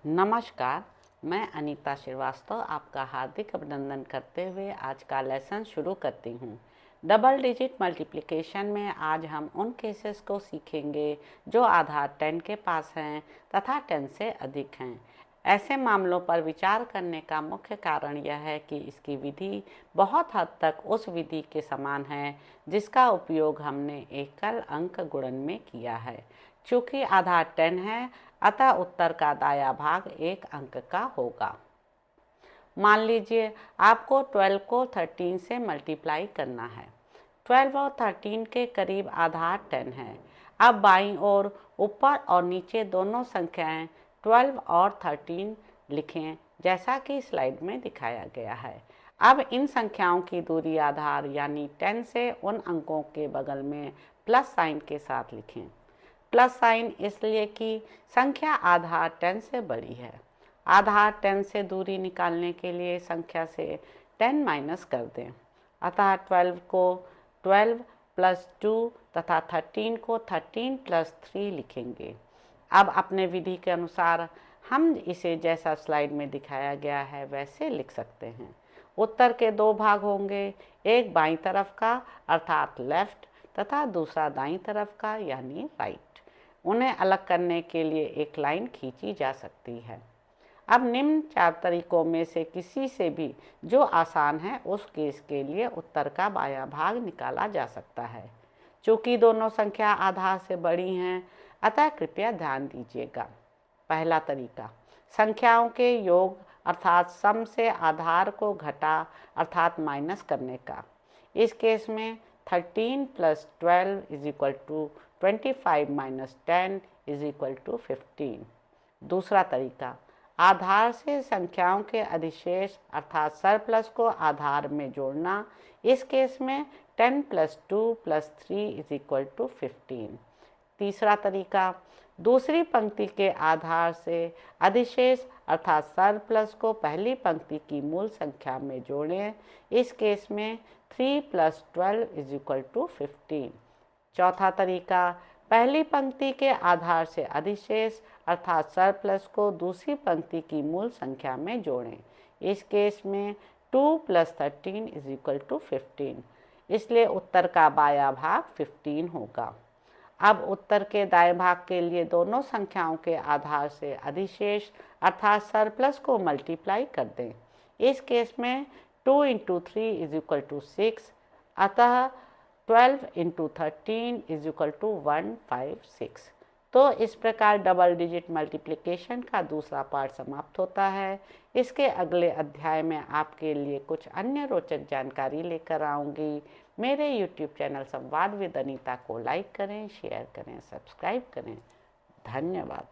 नमस्कार, मैं अनीता श्रीवास्तव आपका हार्दिक अभिनंदन करते हुए आज का लेसन शुरू करती हूँ। डबल डिजिट मल्टीप्लिकेशन में आज हम उन केसेस को सीखेंगे जो आधार 10 के पास हैं तथा 10 से अधिक हैं। ऐसे मामलों पर विचार करने का मुख्य कारण यह है कि इसकी विधि बहुत हद तक उस विधि के समान है जिसका उपयोग हमने एकल अंक गुणन में किया है। चूँकि आधार 10 है, अतः उत्तर का दायां भाग एक अंक का होगा। मान लीजिए आपको 12 को 13 से मल्टीप्लाई करना है। 12 और 13 के करीब आधार 10 है। अब बाईं ओर ऊपर और नीचे दोनों संख्याएं 12 और 13 लिखें जैसा कि स्लाइड में दिखाया गया है। अब इन संख्याओं की दूरी आधार यानी 10 से उन अंकों के बगल में प्लस साइन के साथ लिखें। प्लस साइन इसलिए कि संख्या आधार 10 से बड़ी है। आधार 10 से दूरी निकालने के लिए संख्या से 10 माइनस कर दें। अतः 12 को 12 प्लस 2 तथा 13 को 13 प्लस 3 लिखेंगे। अब अपने विधि के अनुसार हम इसे जैसा स्लाइड में दिखाया गया है वैसे लिख सकते हैं। उत्तर के दो भाग होंगे, एक बाईं तरफ का अर्थात लेफ्ट तथा दूसरा दाईं तरफ का यानी राइट। उन्हें अलग करने के लिए एक लाइन खींची जा सकती है। अब निम्न चार तरीकों में से किसी से भी जो आसान है उस केस के लिए उत्तर का बायां भाग निकाला जा सकता है। चूँकि दोनों संख्या आधार से बड़ी हैं, अतः कृपया ध्यान दीजिएगा। पहला तरीका, संख्याओं के योग अर्थात सम से आधार को घटा अर्थात माइनस करने का। इस केस में 13 plus 12 is equal to 25 minus 10 is equal to 15। दूसरा तरीका, आधार से संख्याओं के अधिशेष अर्थात सरप्लस को आधार में जोड़ना। इस केस में 10 plus 2 plus 3 is equal to 15। तीसरा तरीका, दूसरी पंक्ति के आधार से अधिशेष अर्थात सरप्लस को पहली पंक्ति की मूल संख्या में जोड़ें। इस केस में 3 प्लस 12 इज इक्वल टू 15। चौथा तरीका, पहली पंक्ति के आधार से अधिशेष अर्थात सरप्लस को दूसरी पंक्ति की मूल संख्या में जोड़ें। इस केस में 2 प्लस 13 इज इक्वल टू 15। इसलिए उत्तर का बायां भाग 15 होगा। अब उत्तर के दाएं भाग के लिए दोनों संख्याओं के आधार से अधिशेष अर्थात सरप्लस को मल्टीप्लाई कर दें। इस केस में 2 इंटू 3 इज इक्वल टू 6, अतः 12 इंटू 13 इज इक्वल टू 156। तो इस प्रकार डबल डिजिट मल्टीप्लिकेशन का दूसरा पार्ट समाप्त होता है। इसके अगले अध्याय में आपके लिए कुछ अन्य रोचक जानकारी लेकर आऊँगी। मेरे YouTube चैनल संवाद विद अनीता को लाइक करें, शेयर करें, सब्सक्राइब करें। धन्यवाद।